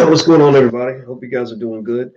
What's going on, everybody? Hope you guys are doing good.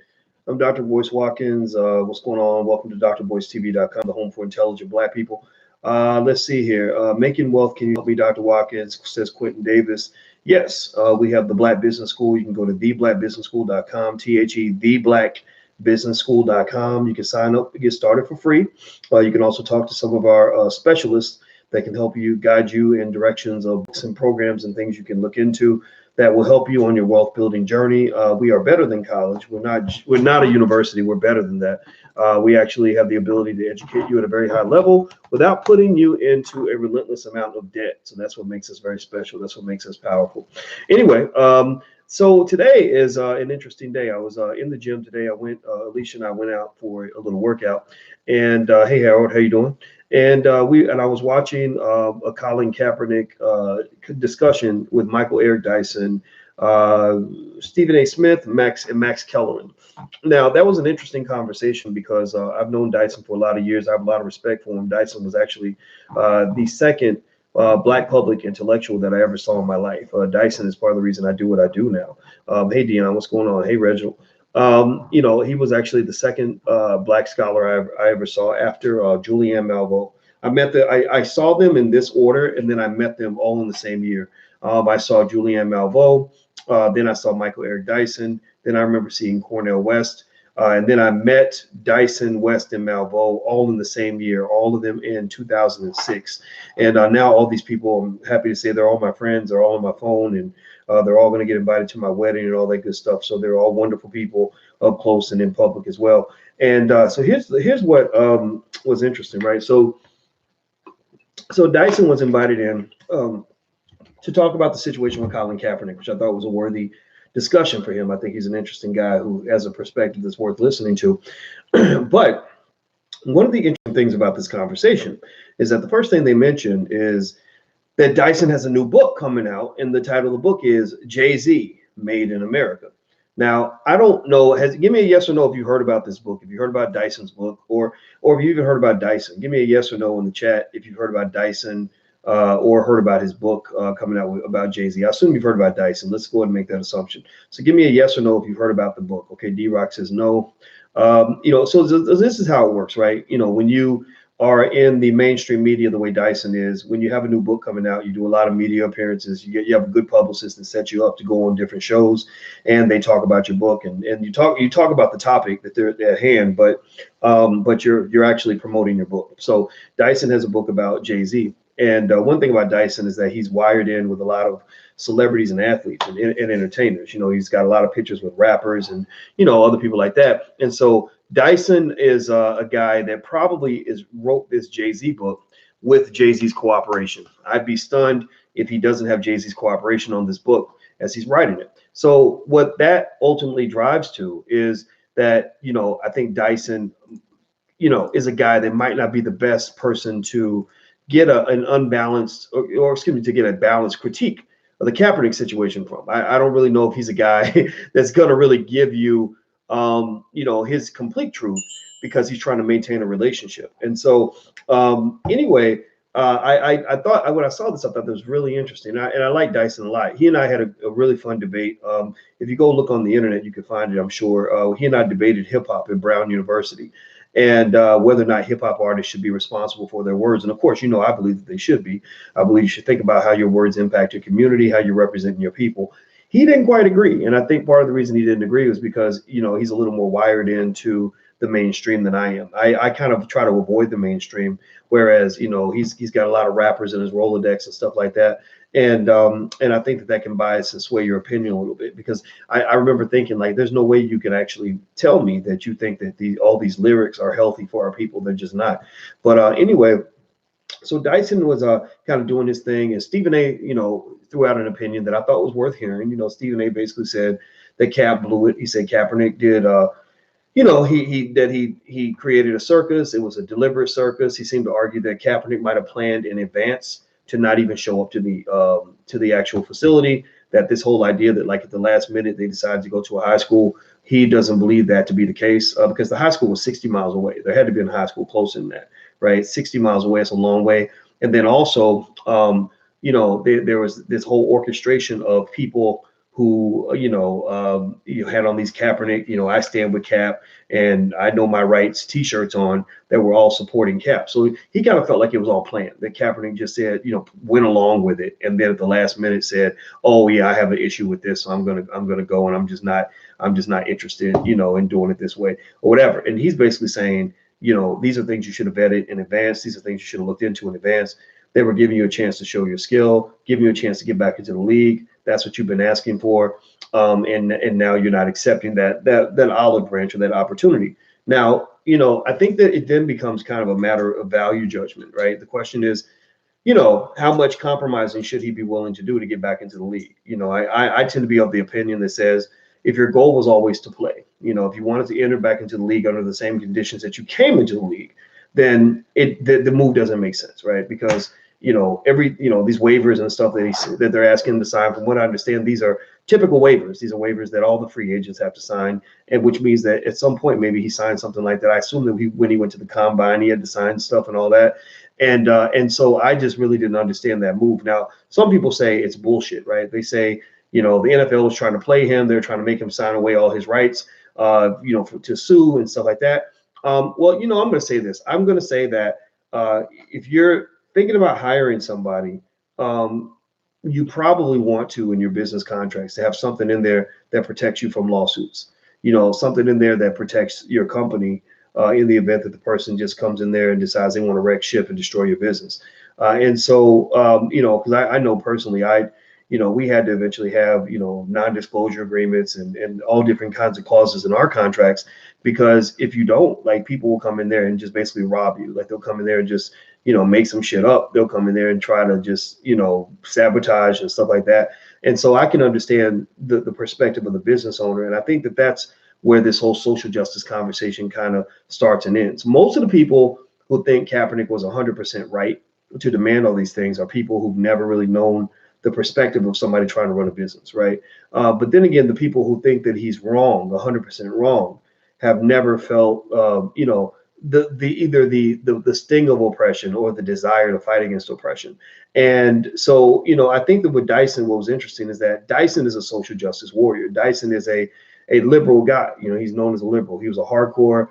I'm Dr. Boyce Watkins. What's going on? Welcome to drboycetv.com, the home for intelligent Black people. Let's see here. Making wealth. Can you help me, Dr. Watkins? Says Quentin Davis. Yes, we have the Black Business School. You can go to theblackbusinessschool.com, theblackbusinessschool.com. You can sign up and get started for free. You can also talk to some of our specialists that can help you, guide you in directions of books and programs and things you can look into that will help you on your wealth building journey. We are better than college. We're not a university. We're better than that. We actually have the ability to educate you at a very high level without putting you into a relentless amount of debt. So that's what makes us very special. That's what makes us powerful. Anyway, so today is an interesting day. I was in the gym today. Alicia and I went out for a little workout. And hey, Harold, how you doing? And I was watching a Colin Kaepernick discussion with Eric Dyson, Stephen A. Smith, Max Kellerman. Now, that was an interesting conversation because I've known Dyson for a lot of years. I have a lot of respect for him. Dyson was actually the second Black public intellectual that I ever saw in my life. Dyson is part of the reason I do what I do now. Hey, Dion, what's going on? Hey, Reginald. He was actually the second Black scholar I ever saw after Julianne Malveaux. I saw them in this order, and then I met them all in the same year. I saw Julianne Malveaux, then I saw Eric Dyson, then I remember seeing Cornel West, and then I met Dyson, West, and Malveaux all in the same year, all of them in 2006. And now all these people, I'm happy to say they're all my friends, they're all on my phone, and they're all going to get invited to my wedding and all that good stuff. So they're all wonderful people up close and in public as well. And so here's what was interesting, right? So Dyson was invited in to talk about the situation with Colin Kaepernick, which I thought was a worthy discussion for him. I think he's an interesting guy who has a perspective that's worth listening to. But one of the interesting things about this conversation is that the first thing they mentioned is that Dyson has a new book coming out, and the title of the book is Jay-Z, Made in America. Now, I don't know, give me a yes or no if you heard about this book, if you heard about Dyson's book, or if you even heard about Dyson. Give me a yes or no in the chat if you've heard about Dyson or heard about his book coming out about Jay-Z. I assume you've heard about Dyson. Let's go ahead and make that assumption. So give me a yes or no if you've heard about the book. Okay, D-Rock says no. So this is how it works, right? When you are in the mainstream media the way Dyson is, when you have a new book coming out, you do a lot of media appearances. You have a good publicist that sets you up to go on different shows, and they talk about your book, and you talk about the topic that they're at hand, but you're actually promoting your book. So Dyson has a book about Jay-Z, and one thing about Dyson is that he's wired in with a lot of celebrities and athletes and entertainers. He's got a lot of pictures with rappers and other people like that, and so Dyson is a guy that probably wrote this Jay-Z book with Jay-Z's cooperation. I'd be stunned if he doesn't have Jay-Z's cooperation on this book as he's writing it. So what that ultimately drives to is that, I think Dyson, is a guy that might not be the best person to get an unbalanced or to get a balanced critique of the Kaepernick situation from. I don't really know if he's a guy that's going to really give you his complete truth, because he's trying to maintain a relationship. And so anyway, I thought when I saw this, I thought that was really interesting. And I like Dyson a lot. He and I had a really fun debate. If you go look on the internet, you can find it, I'm sure. He and I debated hip hop at Brown University, and whether or not hip hop artists should be responsible for their words. And of course, I believe that they should be. I believe you should think about how your words impact your community, how you're representing your people. He didn't quite agree. And I think part of the reason he didn't agree was because, he's a little more wired into the mainstream than I am. I kind of try to avoid the mainstream, whereas, he's got a lot of rappers in his Rolodex and stuff like that. And I think that can bias and sway your opinion a little bit, because I remember thinking, like, there's no way you can actually tell me that you think that all these lyrics are healthy for our people. They're just not. But anyway, so Dyson was kind of doing his thing, and Stephen A., threw out an opinion that I thought was worth hearing. Stephen A. basically said that Cap blew it. He said Kaepernick did, he created a circus. It was a deliberate circus. He seemed to argue that Kaepernick might have planned in advance to not even show up to the actual facility. That this whole idea that, like, at the last minute they decided to go to a high school, he doesn't believe that to be the case, because the high school was 60 miles away. There had to be a high school closer than that, right? 60 miles away, it's a long way. And then also, there was this whole orchestration of people who, had on these Kaepernick, I stand with Cap and I know my rights t-shirts on that were all supporting Cap. So he kind of felt like it was all planned, that Kaepernick just said, went along with it. And then at the last minute said, oh yeah, I have an issue with this. So I'm going to go, and I'm just not interested, in doing it this way or whatever. And he's basically saying, these are things you should have vetted in advance. These are things you should have looked into in advance. They were giving you a chance to show your skill, giving you a chance to get back into the league. That's what you've been asking for. And now you're not accepting that olive branch or that opportunity. Now, I think that it then becomes kind of a matter of value judgment, right? The question is, how much compromising should he be willing to do to get back into the league? I tend to be of the opinion that says, if your goal was always to play, if you wanted to enter back into the league under the same conditions that you came into the league, then the move doesn't make sense, right? Because these waivers and stuff that they're asking to sign, from what I understand, these are typical waivers. These are waivers that all the free agents have to sign, and which means that at some point maybe he signed something like that. I assume that when he went to the combine, he had to sign stuff and all that. And so I just really didn't understand that move. Now, some people say it's bullshit, right? They say, the NFL is trying to play him. They're trying to make him sign away all his rights, to sue and stuff like that. Well, I'm going to say this. I'm going to say that if you're thinking about hiring somebody, you probably want to, in your business contracts, to have something in there that protects you from lawsuits. Something in there that protects your company in the event that the person just comes in there and decides they want to wreck ship and destroy your business. And so, because I know personally, we had to eventually have, non-disclosure agreements and all different kinds of clauses in our contracts, because if you don't, like, people will come in there and just basically rob you. Like, they'll come in there and just, make some shit up. They'll come in there and try to just, sabotage and stuff like that. And so I can understand the perspective of the business owner. And I think that that's where this whole social justice conversation kind of starts and ends. Most of the people who think Kaepernick was 100% right to demand all these things are people who've never really known the perspective of somebody trying to run a business, right? But then again, the people who think that he's wrong, 100% wrong, have never felt, either the sting of oppression or the desire to fight against oppression. And so, I think that with Dyson, what was interesting is that Dyson is a social justice warrior. Dyson is a liberal guy. He's known as a liberal. He was hardcore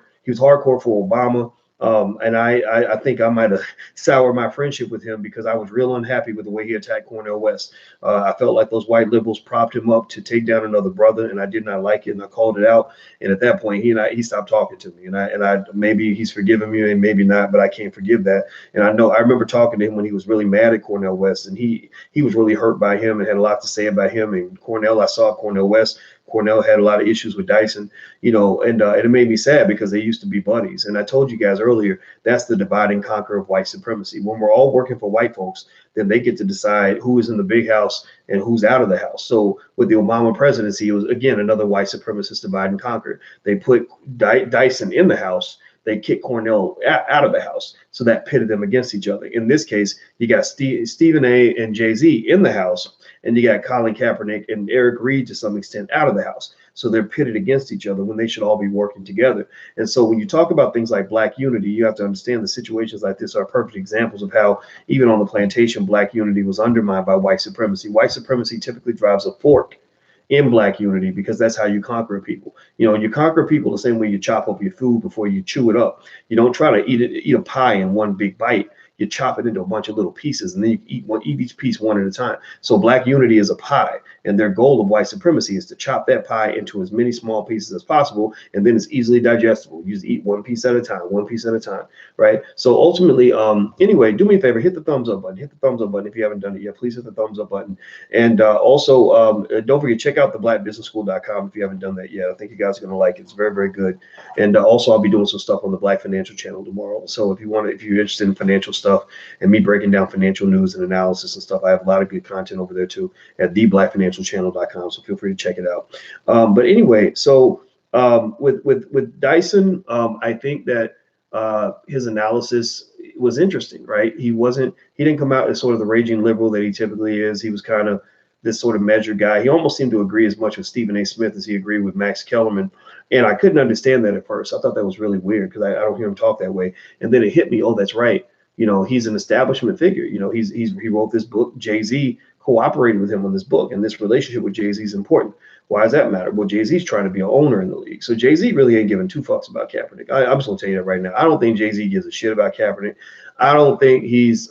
for Obama. And I think I might have soured my friendship with him because I was real unhappy with the way he attacked Cornel West. I felt like those white liberals propped him up to take down another brother, and I did not like it, and I called it out. And at that point, he stopped talking to me, and I maybe he's forgiven me and maybe not, but I can't forgive that. And I remember talking to him when he was really mad at Cornel West, and he was really hurt by him and had a lot to say about him. And I saw Cornel West. Cornel had a lot of issues with Dyson, and it made me sad because they used to be buddies. And I told you guys earlier, that's the divide and conquer of white supremacy. When we're all working for white folks, then they get to decide who is in the big house and who's out of the house. So with the Obama presidency, it was, again, another white supremacist divide and conquer. They put Dyson in the house. They kicked Cornel out of the house. So that pitted them against each other. In this case, you got Stephen A. and Jay-Z in the house, and you got Colin Kaepernick and Eric Reed to some extent out of the house. So they're pitted against each other when they should all be working together. And so when you talk about things like Black unity, you have to understand that situations like this are perfect examples of how even on the plantation, Black unity was undermined by white supremacy. White supremacy typically drives a fork in Black unity because that's how you conquer people. You conquer people the same way you chop up your food before you chew it up. You don't try to eat a pie in one big bite. You chop it into a bunch of little pieces, and then you eat each piece one at a time. So Black unity is a pie, and their goal of white supremacy is to chop that pie into as many small pieces as possible, and then it's easily digestible. You just eat one piece at a time, right? So ultimately, anyway, do me a favor, hit the thumbs up button. Hit the thumbs up button if you haven't done it yet. Please hit the thumbs up button. And also, don't forget, check out the blackbusinessschool.com if you haven't done that yet. I think you guys are going to like it. It's very, very good. And also, I'll be doing some stuff on the Black Financial Channel tomorrow. So if you're interested in financial stuff, and me breaking down financial news and analysis and stuff, I have a lot of good content over there too at theblackfinancialchannel.com. So feel free to check it out. But anyway, so with Dyson, I think that his analysis was interesting, right? He didn't come out as sort of the raging liberal that he typically is. He was kind of this sort of measured guy. He almost seemed to agree as much with Stephen A. Smith as he agreed with Max Kellerman. And I couldn't understand that at first. I thought that was really weird because I don't hear him talk that way. And then it hit me, oh, that's right. He's an establishment figure. He wrote this book, Jay-Z, cooperated with him on this book, and this relationship with Jay-Z is important. Why does that matter? Well, Jay-Z's trying to be an owner in the league. So Jay-Z really ain't giving two fucks about Kaepernick. I'm just going to tell you that right now. I don't think Jay-Z gives a shit about Kaepernick. I don't think he's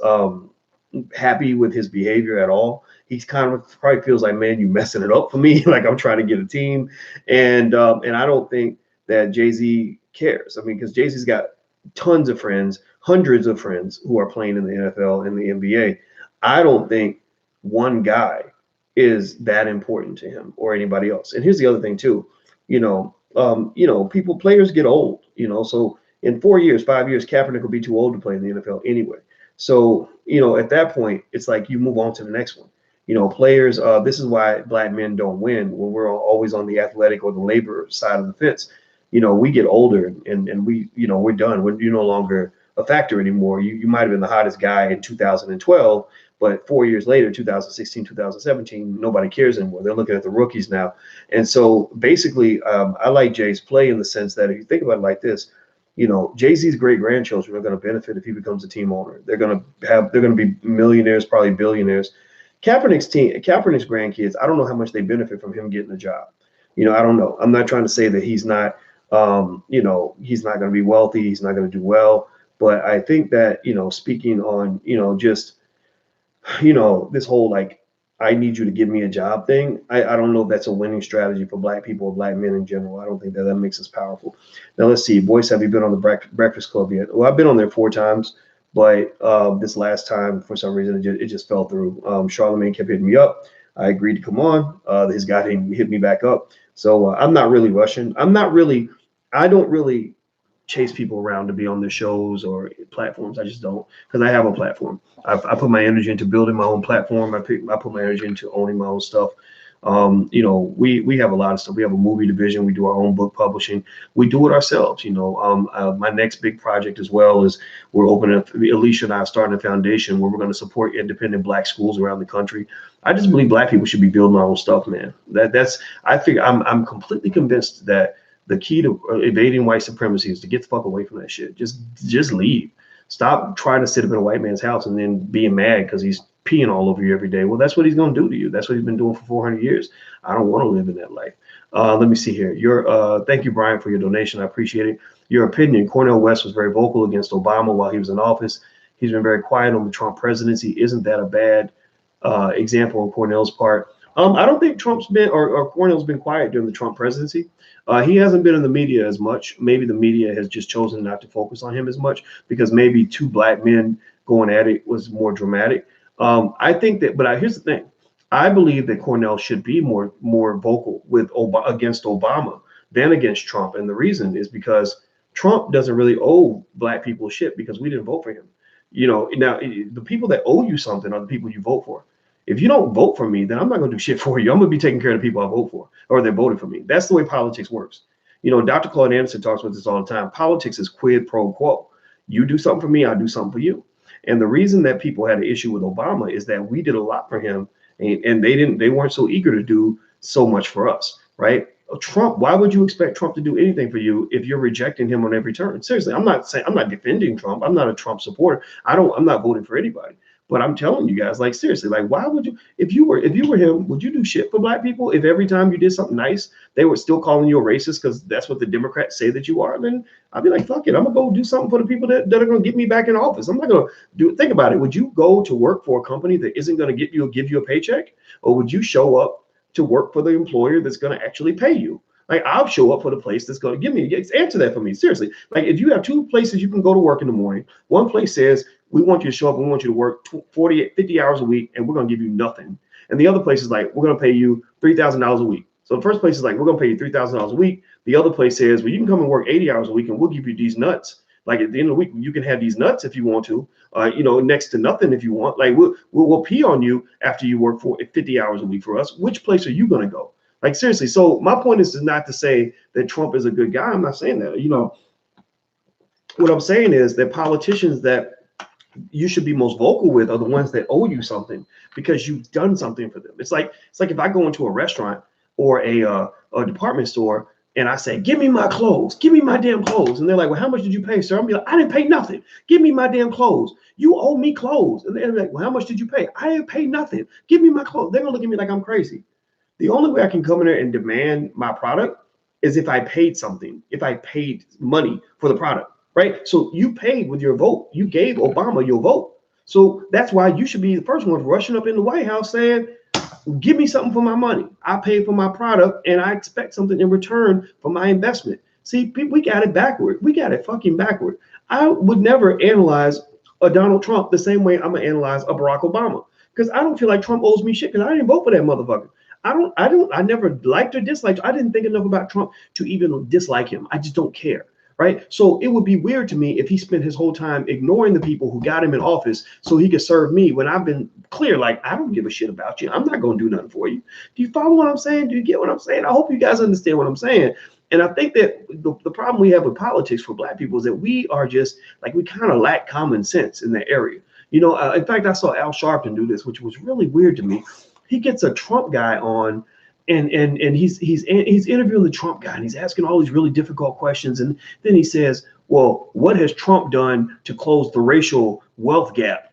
happy with his behavior at all. He's kind of probably feels like, man, you messing it up for me. Like I'm trying to get a team. And I don't think that Jay-Z cares. I mean, because Jay-Z's got tons of friends, hundreds of friends who are playing in the NFL and the NBA. I don't think one guy is that important to him or anybody else. And here's the other thing too, players get old, so in 4 years, 5 years, Kaepernick will be too old to play in the NFL anyway. So, at that point, it's like you move on to the next one. Players, this is why black men don't win when we're always on the athletic or the labor side of the fence. We get older and we're done. We're no longer a factor anymore. You might have been the hottest guy in 2012, but 4 years later, 2016, 2017, nobody cares anymore. They're looking at the rookies now. And so basically, I like Jay's play in the sense that if you think about it like this, Jay-Z's great grandchildren are going to benefit if he becomes a team owner. They're going to be millionaires, probably billionaires. Kaepernick's grandkids, I don't know how much they benefit from him getting a job. I don't know. I'm not trying to say that he's not, he's not going to be wealthy. He's not going to do well. But I think that, speaking on, this whole like, I need you to give me a job thing. I don't know if that's a winning strategy for black people or black men in general. I don't think that makes us powerful. Now, let's see. Boyce, have you been on the Breakfast Club yet? Well, I've been on there 4 times, but this last time, for some reason, it just fell through. Charlamagne kept hitting me up. I agreed to come on. His guy hit me back up. So I'm not really rushing. I don't really chase people around to be on the shows or platforms. I just don't, because I have a platform. I put my energy into building my own platform. I put my energy into owning my own stuff. We have a lot of stuff. We have a movie division. We do our own book publishing. We do it ourselves. My next big project as well is we're opening up. Alicia and I are starting a foundation where we're going to support independent black schools around the country. I just believe black people should be building our own stuff, man. I figure I'm completely convinced that the key to evading white supremacy is to get the fuck away from that shit. Just leave. Stop trying to sit up in a white man's house and then being mad because he's peeing all over you every day. Well, that's what he's going to do to you. That's what he's been doing for 400 years. I don't want to live in that life. Let me see here. Thank you, Brian, for your donation. I appreciate it. Your opinion. Cornel West was very vocal against Obama while he was in office. He's been very quiet on the Trump presidency. Isn't that a bad example on Cornel's part? I don't think Trump's been or Cornel's been quiet during the Trump presidency. He hasn't been in the media as much. Maybe the media has just chosen not to focus on him as much because maybe 2 black men going at it was more dramatic. I think that, but here's the thing. I believe that Cornel should be more vocal against Obama than against Trump. And the reason is because Trump doesn't really owe black people shit because we didn't vote for him. Now the people that owe you something are the people you vote for. If you don't vote for me, then I'm not going to do shit for you. I'm going to be taking care of the people I vote for or they voted for me. That's the way politics works. Dr. Claude Anderson talks about this all the time. Politics is quid pro quo. You do something for me, I do something for you. And the reason that people had an issue with Obama is that we did a lot for him and they weren't so eager to do so much for us, right? Trump, why would you expect Trump to do anything for you if you're rejecting him on every turn? Seriously, I'm not defending Trump. I'm not a Trump supporter. I'm not voting for anybody. But I'm telling you guys, like, seriously, like, why would you, if you were him, would you do shit for black people? If every time you did something nice, they were still calling you a racist because that's what the Democrats say that you are, then I'd be like, fuck it, I'm gonna go do something for the people that are gonna get me back in office. I'm not gonna think about it. Would you go to work for a company that isn't gonna give you a paycheck? Or would you show up to work for the employer that's gonna actually pay you? Like, I'll show up for the place that's going to give me, answer that for me. Seriously. Like, if you have 2 places you can go to work in the morning, one place says, we want you to show up, we want you to work 50 hours a week, and we're going to give you nothing. And the other place is like, we're going to pay you $3,000 a week. So the first place is like, we're going to pay you $3,000 a week. The other place says, well, you can come and work 80 hours a week, and we'll give you these nuts. Like, at the end of the week, you can have these nuts if you want to, next to nothing if you want. Like, we'll pee on you after you work for 50 hours a week for us. Which place are you going to go? Like, seriously. So my point is not to say that Trump is a good guy. I'm not saying that. What I'm saying is that politicians that you should be most vocal with are the ones that owe you something because you've done something for them. It's like if I go into a restaurant or a department store, and I say, give me my clothes, give me my damn clothes. And they're like, well, how much did you pay, sir? I'm be like, I didn't pay nothing. Give me my damn clothes. You owe me clothes. And they're like, well, how much did you pay? I didn't pay nothing. Give me my clothes. They're gonna look at me like I'm crazy. The only way I can come in there and demand my product is if I paid something, if I paid money for the product, right? So you paid with your vote. You gave Obama your vote. So that's why you should be the first one rushing up in the White House saying, give me something for my money. I paid for my product and I expect something in return for my investment. See, we got it backward. We got it fucking backward. I would never analyze a Donald Trump the same way I'm gonna analyze a Barack Obama, because I don't feel like Trump owes me shit because I didn't vote for that motherfucker. I never liked or disliked. I didn't think enough about Trump to even dislike him. I just don't care. Right. So it would be weird to me if he spent his whole time ignoring the people who got him in office so he could serve me, when I've been clear, like, I don't give a shit about you. I'm not going to do nothing for you. Do you follow what I'm saying? Do you get what I'm saying? I hope you guys understand what I'm saying. And I think that the problem we have with politics for Black people is that we are just like, we kind of lack common sense in that area. You know, in fact, I saw Al Sharpton do this, which was really weird to me. He gets a Trump guy on, and he's interviewing the Trump guy, and he's asking all these really difficult questions, and then he says, well, what has Trump done to close the racial wealth gap?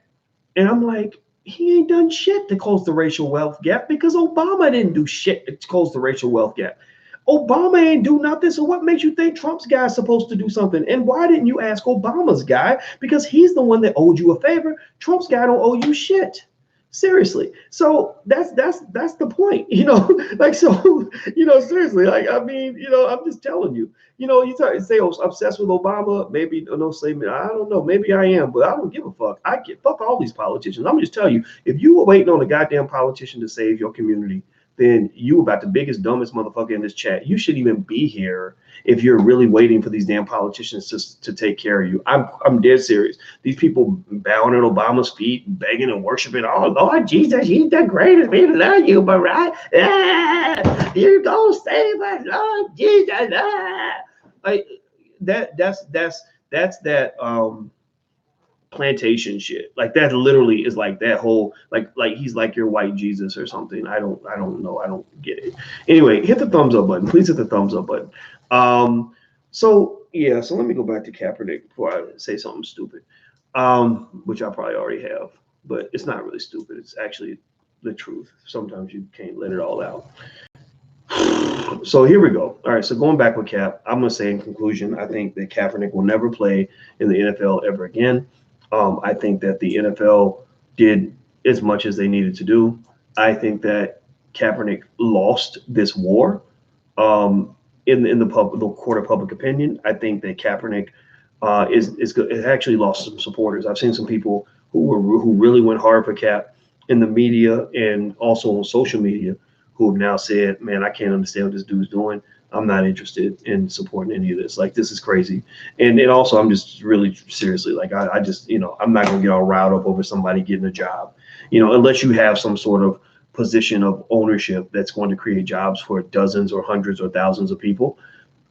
And I'm like, he ain't done shit to close the racial wealth gap, because Obama didn't do shit to close the racial wealth gap. Obama ain't do nothing. So what makes you think Trump's guy is supposed to do something? And why didn't you ask Obama's guy? Because he's the one that owed you a favor. Trump's guy don't owe you shit. Seriously. So that's the point, you know, like, so, you know, seriously, like, I mean, you know, I'm just telling you, you know, you say, oh, obsessed with Obama, maybe, no, say, I don't know, maybe I am, but I don't give a fuck. I get fuck all these politicians. I'm just telling you, if you were waiting on a goddamn politician to save your community, then you about the biggest, dumbest motherfucker in this chat. You shouldn't even be here if you're really waiting for these damn politicians to take care of you. I'm dead serious. These people bowing at Obama's feet, begging and worshiping. Oh, Lord Jesus, he's the greatest. We love you, Barack. Ah, you don't save us, Lord Jesus. Ah. Like that's that plantation shit. Like, that literally is like that whole, like he's like your white Jesus or something. I don't know. I don't get it. Anyway, hit the thumbs up button. Please hit the thumbs up button. So yeah, so let me go back to Kaepernick before I say something stupid, which I probably already have, but it's not really stupid. It's actually the truth. Sometimes you can't let it all out. So here we go. All right, so going back with Cap, I'm going to say in conclusion, I think that Kaepernick will never play in the NFL ever again. I think that the NFL did as much as they needed to do. I think that Kaepernick lost this war in the court of public opinion. I think that Kaepernick is good. It actually lost some supporters. I've seen some people who really went hard for Cap in the media and also on social media, who have now said, man, I can't understand what this dude's doing. I'm not interested in supporting any of this. Like, this is crazy. And also, I'm just really seriously, like, I just, you know, I'm not going to get all riled up over somebody getting a job, you know, unless you have some sort of position of ownership that's going to create jobs for dozens or hundreds or thousands of people.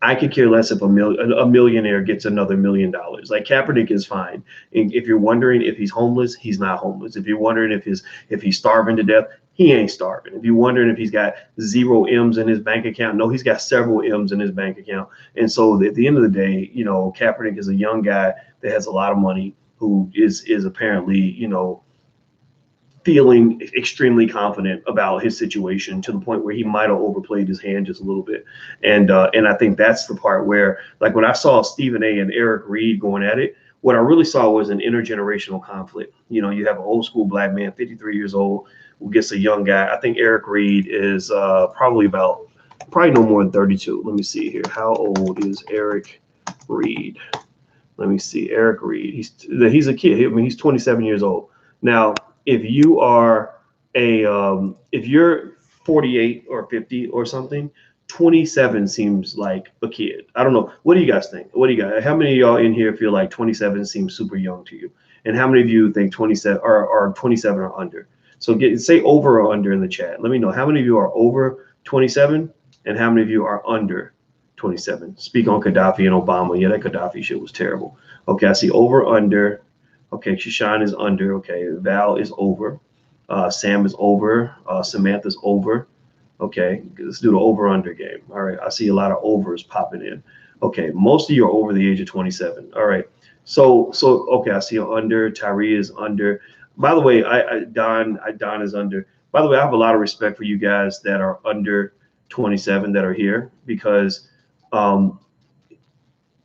I could care less if a millionaire gets another $1 million. Like, Kaepernick is fine. And if you're wondering if he's homeless, he's not homeless. If you're wondering if he's starving to death, he ain't starving. If you're wondering if he's got 0 M's in his bank account, no, he's got several M's in his bank account. And so at the end of the day, you know, Kaepernick is a young guy that has a lot of money, who is apparently, you know, feeling extremely confident about his situation, to the point where he might have overplayed his hand just a little bit. And I think that's the part where, like, when I saw Stephen A. and Eric Reed going at it, what I really saw was an intergenerational conflict. You know, you have an old school Black man, 53 years old, who gets a young guy. I think Eric Reed is probably no more than 32. Let me see here. How old is Eric Reed? Let me see. Eric Reed. He's a kid. I mean, he's 27 years old. Now, if you are if you're 48 or 50 or something, 27 seems like a kid. I don't know. What do you guys think? What do you guys? How many of y'all in here feel like 27 seems super young to you? And how many of you think 27 are 27 or under? So say over or under in the chat. Let me know how many of you are over 27 and how many of you are under 27. Speak on Gaddafi and Obama. Yeah, that Gaddafi shit was terrible. Okay, I see over, under. Okay, Shishan is under. Okay, Val is over. Sam is over. Samantha's over. Okay, let's do the over/under game. All right, I see a lot of overs popping in. Okay, most of you are over the age of 27. All right, so okay, I see an under. Tyree is under. By the way, Don is under. By the way, I have a lot of respect for you guys that are under 27 that are here because um,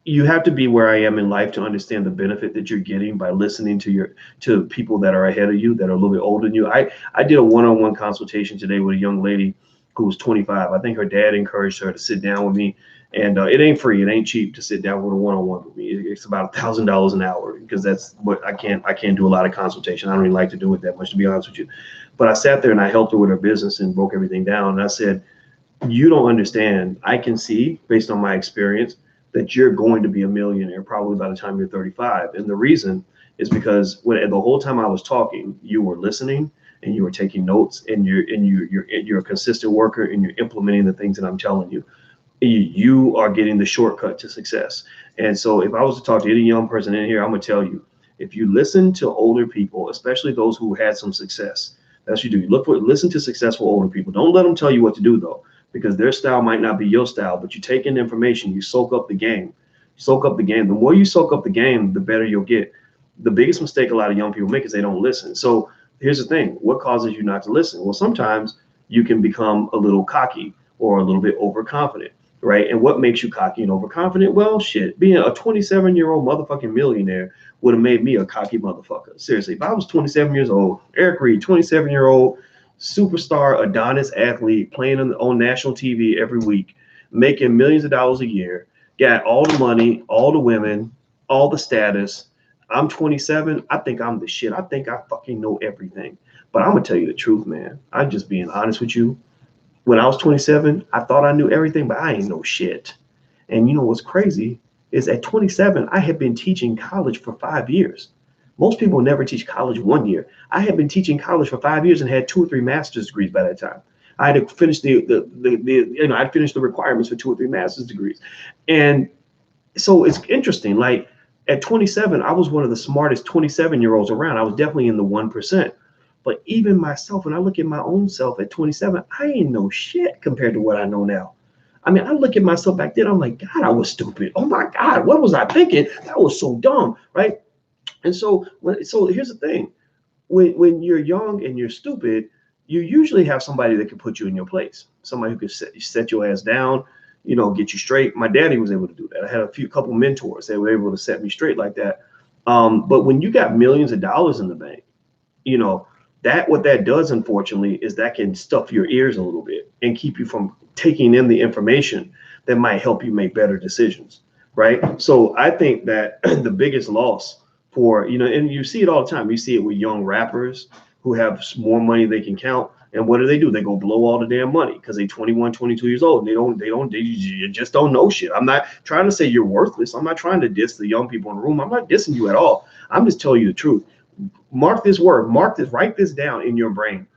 you have to be where I am in life to understand the benefit that you're getting by listening to people that are ahead of you, that are a little bit older than you. I did a one-on-one consultation today with a young lady who was 25. I think her dad encouraged her to sit down with me, and it ain't free, it ain't cheap to sit down with a one-on-one with me. It's about $1,000 an hour because that's what I can't do a lot of consultation. I don't even like to do it that much, to be honest with you. But I sat there and I helped her with her business and broke everything down. And I said, you don't understand. I can see based on my experience that you're going to be a millionaire probably by the time you're 35. And the reason is because the whole time I was talking, you were listening and you were taking notes, and you're a consistent worker and you're implementing the things that I'm telling you. You are getting the shortcut to success. And so if I was to talk to any young person in here, I'm gonna tell you, if you listen to older people, especially those who had some success, that's what you do. Listen to successful older people. Don't let them tell you what to do though, because their style might not be your style, but you take in information, you soak up the game. Soak up the game. The more you soak up the game, the better you'll get. The biggest mistake a lot of young people make is they don't listen. So here's the thing. What causes you not to listen? Well, sometimes you can become a little cocky or a little bit overconfident, right? And what makes you cocky and overconfident? Well, shit, being a 27-year-old motherfucking millionaire would have made me a cocky motherfucker. Seriously, if I was 27 years old, Eric Reed, 27-year-old, superstar Adonis athlete playing on national TV every week, making millions of dollars a year, got all the money, all the women, all the status. I'm 27. I think I'm the shit. I think I fucking know everything. But I'm gonna tell you the truth, man. I'm just being honest with you. When I was 27, I thought I knew everything, but I ain't know shit. And you know what's crazy is at 27, I had been teaching college for 5 years. Most people never teach college 1 year. I had been teaching college for 5 years and had 2 or 3 master's degrees by that time. I had finished I'd finished the requirements for 2 or 3 master's degrees. And so it's interesting. Like at 27, I was one of the smartest 27-year-olds around. I was definitely in the 1%. But even myself, when I look at my own self at 27, I ain't know shit compared to what I know now. I mean, I look at myself back then, I'm like, God, I was stupid. Oh my God, what was I thinking? That was so dumb, right? And so here's the thing. When you're young and you're stupid, you usually have somebody that can put you in your place. Somebody who can set your ass down, get you straight. My daddy was able to do that. I had couple mentors that were able to set me straight like that. But when you got millions of dollars in the bank, what that does, unfortunately, is that can stuff your ears a little bit and keep you from taking in the information that might help you make better decisions, right? So I think that the biggest loss and you see it all the time. You see it with young rappers who have more money they can count. And what do? They go blow all the damn money because they're 21, 22 years old. They just don't know shit. I'm not trying to say you're worthless. I'm not trying to diss the young people in the room. I'm not dissing you at all. I'm just telling you the truth. Mark this word, write this down in your brain.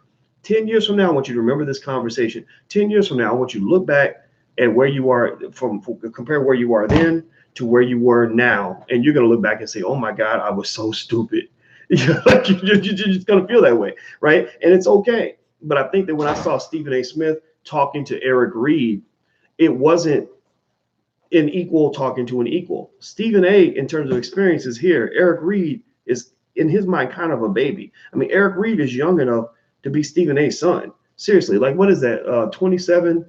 10 years from now, I want you to remember this conversation. 10 years from now, I want you to look back at where you are compare where you are then to where you were now. And you're going to look back and say, oh my God, I was so stupid. You're just going to feel that way, right? And it's okay. But I think that when I saw Stephen A. Smith talking to Eric Reed, it wasn't an equal talking to an equal. Stephen A., in terms of experiences here, Eric Reed is, in his mind, kind of a baby. I mean, Eric Reed is young enough to be Stephen A.'s son. Seriously, like what is that? 27.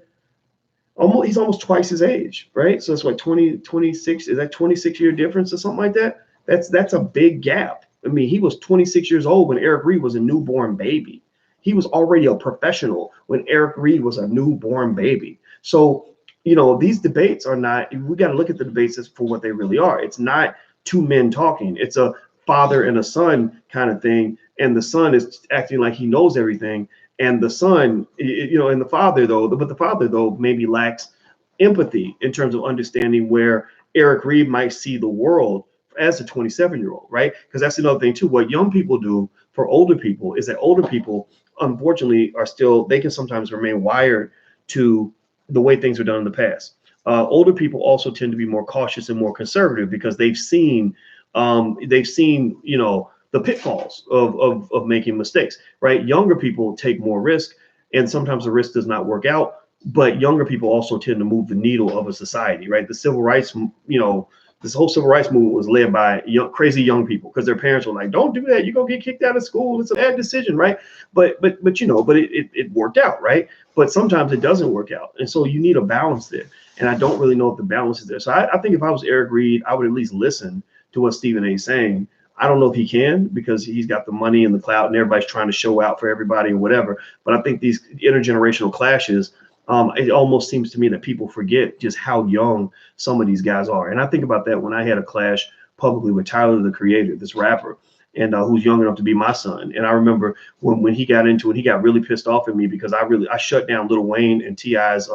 He's almost twice his age, right? So it's like 26. Is that 26-year difference or something like that? That's a big gap. I mean, he was 26 years old when Eric Reed was a newborn baby. He was already a professional when Eric Reed was a newborn baby. So, these debates are not, we got to look at the debates as for what they really are. It's not two men talking. It's a father and a son kind of thing. And the son is acting like he knows everything. And the son, and the father though, maybe lacks empathy in terms of understanding where Eric Reed might see the world as a 27-year-old, right? Because that's another thing too. What young people do for older people is that older people, unfortunately, they can sometimes remain wired to the way things were done in the past. Older people also tend to be more cautious and more conservative because they've seen the pitfalls of making mistakes, right? Younger people take more risk. and sometimes the risk does not work out. But younger people also tend to move the needle of a society, right? The civil rights, this whole civil rights movement was led by crazy young people because their parents were like, "Don't do that. You're gonna get kicked out of school. It's a bad decision," right? But it worked out, right? But sometimes it doesn't work out, and so you need a balance there. And I don't really know if the balance is there. So I think if I was Eric Reed, I would at least listen to what Stephen A. is saying. I don't know if he can because he's got the money and the clout and everybody's trying to show out for everybody and whatever. But I think these intergenerational clashes, it almost seems to me that people forget just how young some of these guys are. And I think about that when I had a clash publicly with Tyler, the Creator, this rapper, and who's young enough to be my son. And I remember when he got into it, he got really pissed off at me because I shut down Lil Wayne and T.I.'s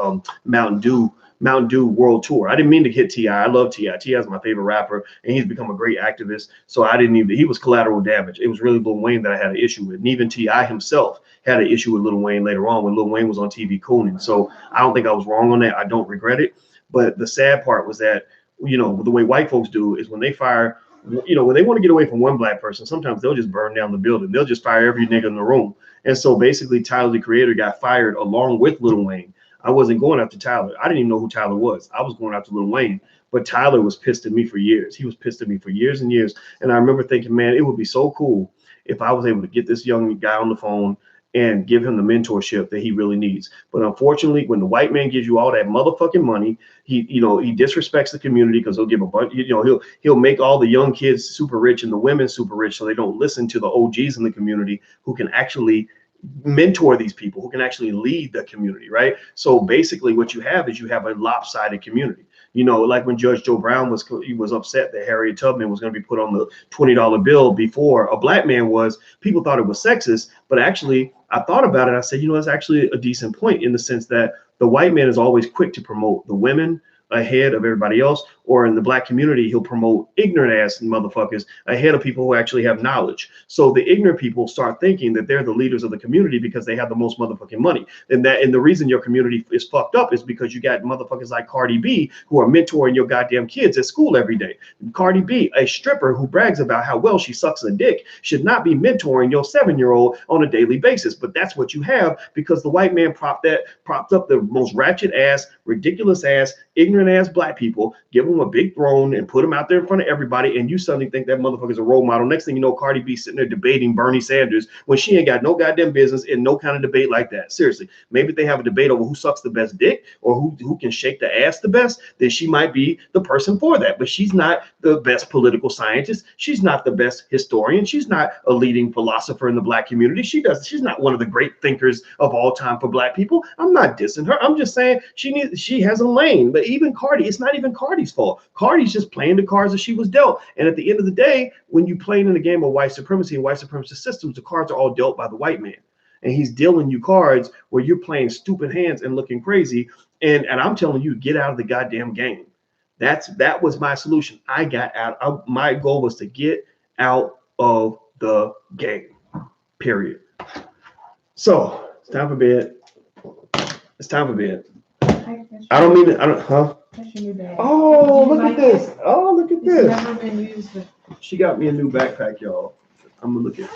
Mountain Dew World Tour. I didn't mean to hit T.I. I love T.I. T.I. is my favorite rapper, and he's become a great activist. So he was collateral damage. It was really Lil Wayne that I had an issue with. And even T.I. himself had an issue with Lil Wayne later on when Lil Wayne was on TV cooning. So I don't think I was wrong on that. I don't regret it. But the sad part was that, the way white folks do is when they fire, when they want to get away from one black person, sometimes they'll just burn down the building. They'll just fire every nigga in the room. And so basically Tyler, the Creator, got fired along with Lil Wayne. I wasn't going after Tyler. I didn't even know who Tyler was. I was going after Lil Wayne. But Tyler was pissed at me for years. He was pissed at me for years and years. And I remember thinking, man, it would be so cool if I was able to get this young guy on the phone and give him the mentorship that he really needs. But unfortunately, when the white man gives you all that motherfucking money, he disrespects the community because he'll give a bunch, he'll make all the young kids super rich and the women super rich so they don't listen to the OGs in the community who can actually mentor these people, who can actually lead the community, right? So basically what you have is you have a lopsided community. Like when Judge Joe Brown was upset that Harriet Tubman was going to be put on the $20 bill before a black man was, people thought it was sexist, but actually I thought about it. I said, that's actually a decent point in the sense that the white man is always quick to promote the women ahead of everybody else, or in the black community, he'll promote ignorant ass motherfuckers ahead of people who actually have knowledge. So the ignorant people start thinking that they're the leaders of the community because they have the most motherfucking money. And the reason your community is fucked up is because you got motherfuckers like Cardi B who are mentoring your goddamn kids at school every day. Cardi B, a stripper who brags about how well she sucks a dick, should not be mentoring your 7-year-old on a daily basis. But that's what you have because the white man propped up the most ratchet ass, ridiculous ass, ignorant ass black people, give them a big throne and put them out there in front of everybody, and you suddenly think that motherfucker's a role model. Next thing you know, Cardi B sitting there debating Bernie Sanders when she ain't got no goddamn business in no kind of debate like that. Seriously, maybe they have a debate over who sucks the best dick or who can shake the ass the best, then she might be the person for that. But she's not the best political scientist. She's not the best historian. She's not a leading philosopher in the black community. She's not one of the great thinkers of all time for black people. I'm not dissing her. I'm just saying she has a lane. But even Cardi, it's not even Cardi's fault. Cardi's just playing the cards that she was dealt. And at the end of the day, when you play in a game of white supremacy and white supremacist systems, the cards are all dealt by the white man. And he's dealing you cards where you're playing stupid hands and looking crazy. And I'm telling you, get out of the goddamn game. That was my solution. I got out. My goal was to get out of the game, period. So it's time for bed. It's time for bed. I don't mean to, Oh, look at this. Oh, look at this. Never been used. She got me a new backpack, y'all. I'm gonna look at it.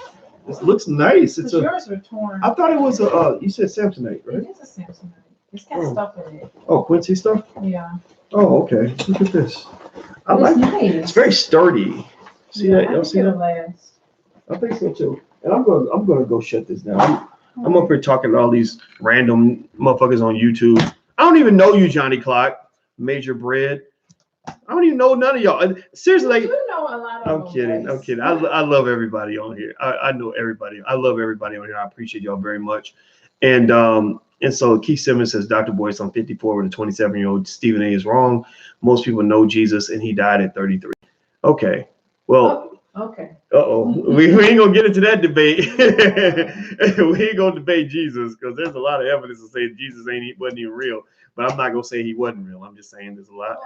This looks nice. It's yours are torn. I thought it was you said Samsonite, right? It is a Samsonite. It's got stuff in it. Oh, Quincy stuff? Yeah. Oh, okay. Look at this. I like it. It's very sturdy. See that? Y'all see that? I think so too. And I'm gonna go shut this down. I'm up here talking to all these random motherfuckers on YouTube. I don't even know you, Johnny Clock, Major Bread. I don't even know none of y'all. Seriously, like, you know a lot of I'm kidding. I love everybody on here. I know everybody. I love everybody on here. I appreciate y'all very much. And so Keith Simmons says, Dr. Boyce, I'm 54 with a 27-year-old. Stephen A. is wrong. Most people know Jesus, and he died at 33. Okay. Well. Okay. We ain't gonna get into that debate. We ain't gonna debate Jesus because there's a lot of evidence to say Jesus wasn't even real. But I'm not gonna say he wasn't real. I'm just saying there's a lot.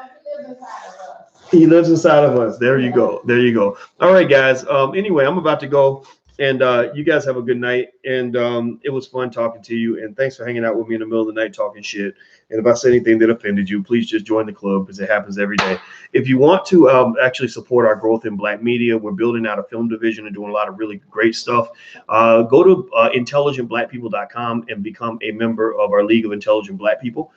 He lives inside of us. There you go. There you go. All right, guys. Anyway, I'm about to go, and you guys have a good night. And it was fun talking to you. And thanks for hanging out with me in the middle of the night talking shit. And if I say anything that offended you, please just join the club because it happens every day. If you want to actually support our growth in Black media, we're building out a film division and doing a lot of really great stuff. Go to intelligentblackpeople.com and become a member of our League of Intelligent Black People.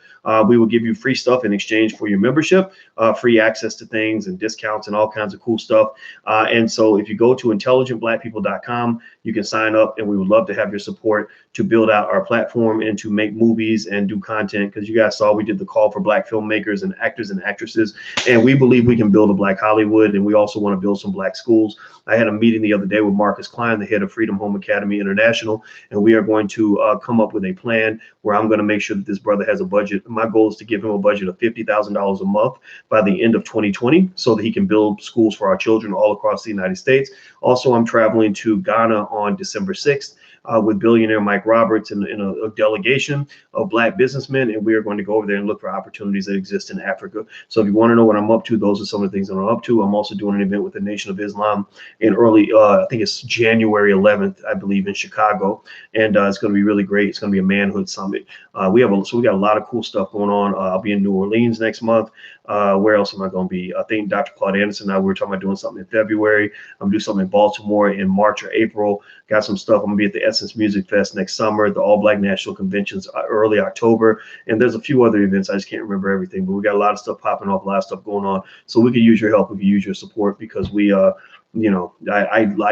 We will give you free stuff in exchange for your membership, free access to things and discounts and all kinds of cool stuff. And so if you go to intelligentblackpeople.com, you can sign up, and we would love to have your support to build out our platform and to make movies and do content, because you guys saw we did the call for Black filmmakers and actors and actresses, and we believe we can build a Black Hollywood, and we also want to build some Black schools. I had a meeting the other day with Marcus Klein, the head of Freedom Home Academy International, and we are going to come up with a plan where I'm going to make sure that this brother has a budget. My goal is to give him a budget of $50,000 a month by the end of 2020 so that he can build schools for our children all across the United States. Also, I'm traveling to Ghana on December 6th. With billionaire Mike Roberts and a delegation of Black businessmen, and we are going to go over there and look for opportunities that exist in Africa. So if you want to know what I'm up to, those are some of the things that I'm up to. I'm also doing an event with the Nation of Islam in early, I think it's January 11th, I believe, in Chicago, and it's going to be really great. It's going to be a manhood summit. We got a lot of cool stuff going on. I'll be in New Orleans next month. Where else am I going to be? I think Dr. Claude Anderson and I, we were talking about doing something in February. I'm going to do something in Baltimore in March or April. Got some stuff. I'm going to be at the Essence Music Fest next summer, the All Black National Conventions early October. And there's a few other events. I just can't remember everything, but we got a lot of stuff popping off, a lot of stuff going on. So we could use your help. We could use your support, because we, I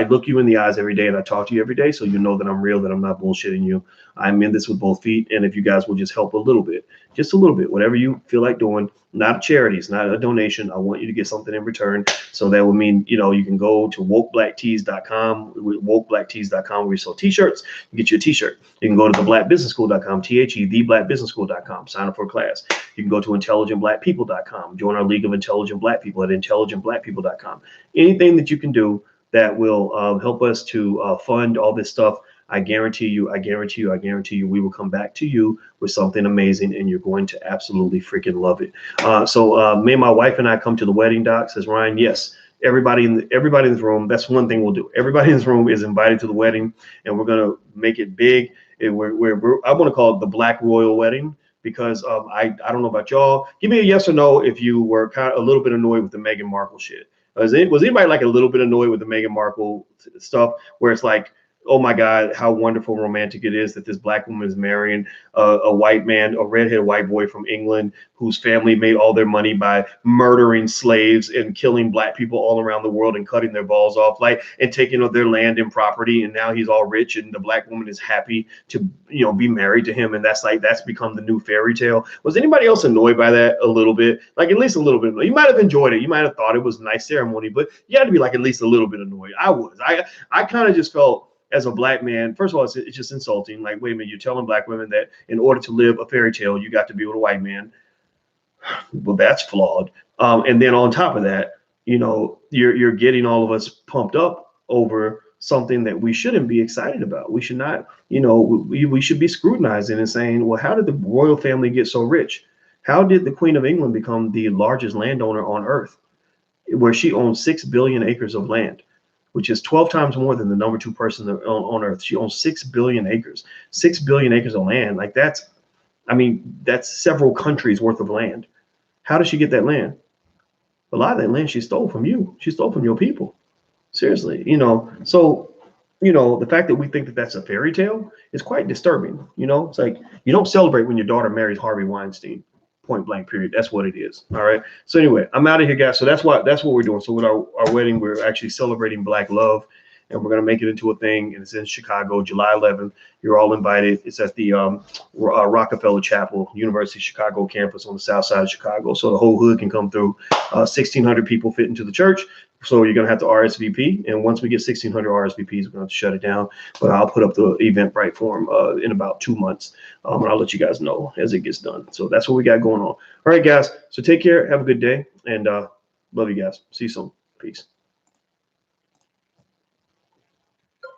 look you in the eyes every day and I talk to you every day. So you know that I'm real, that I'm not bullshitting you. I'm in this with both feet. And if you guys will just help a little bit, just a little bit, whatever you feel like doing, not a charity, it's not a donation. I want you to get something in return. So that would mean, you can go to wokeblacktees.com, wokeblacktees.com, where we sell t-shirts. You get you a t-shirt. You can go to theblackbusinessschool.com, theblackbusinessschool.com, sign up for a class. You can go to intelligentblackpeople.com, join our League of Intelligent Black People at intelligentblackpeople.com. Anything that you can do that will help us to fund all this stuff, I guarantee you, we will come back to you with something amazing, and you're going to absolutely freaking love it. So may my wife and I come to the wedding, Doc, says Ryan. Yes, everybody in this room. That's one thing we'll do. Everybody in this room is invited to the wedding, and we're gonna make it big. I want to call it the Black Royal Wedding, because I don't know about y'all. Give me a yes or no if you were kind of a little bit annoyed with the Meghan Markle shit. Was anybody like a little bit annoyed with the Meghan Markle stuff, where it's like, oh my God, how wonderful and romantic it is that this Black woman is marrying a white man, a redhead white boy from England, whose family made all their money by murdering slaves and killing Black people all around the world and cutting their balls off, and taking their land and property. And now he's all rich, and the Black woman is happy to, be married to him. And that's become the new fairy tale. Was anybody else annoyed by that a little bit? Like, at least a little bit. You might have enjoyed it. You might have thought it was a nice ceremony, but you had to be like at least a little bit annoyed. I was. I kind of just felt, as a Black man, first of all, it's just insulting. Like, wait a minute, you're telling Black women that in order to live a fairy tale, you got to be with a white man. Well, that's flawed. And then on top of that, you're getting all of us pumped up over something that we shouldn't be excited about. We should not, we should be scrutinizing and saying, well, how did the royal family get so rich? How did the Queen of England become the largest landowner on earth, where she owns 6 billion acres of land, which is 12 times more than the number 2 person on earth? She owns 6 billion acres, 6 billion acres of land. Like, that's several countries worth of land. How did she get that land? A lot of that land she stole from you. She stole from your people. Seriously, so, the fact that we think that that's a fairy tale is quite disturbing. It's like, you don't celebrate when your daughter marries Harvey Weinstein. Point blank, period. That's what it is. All right. So anyway, I'm out of here, guys. So that's what we're doing. So with our wedding, we're actually celebrating Black love, and we're going to make it into a thing. And it's in Chicago, July 11th. You're all invited. It's at the Rockefeller Chapel, University of Chicago campus on the south side of Chicago. So the whole hood can come through. 1,600 people fit into the church. So you're going to have to RSVP. And once we get 1,600 RSVPs, we're going to have to shut it down. But I'll put up the Eventbrite form in about 2 months. And I'll let you guys know as it gets done. So that's what we got going on. All right, guys. So take care. Have a good day. And love you guys. See you soon. Peace.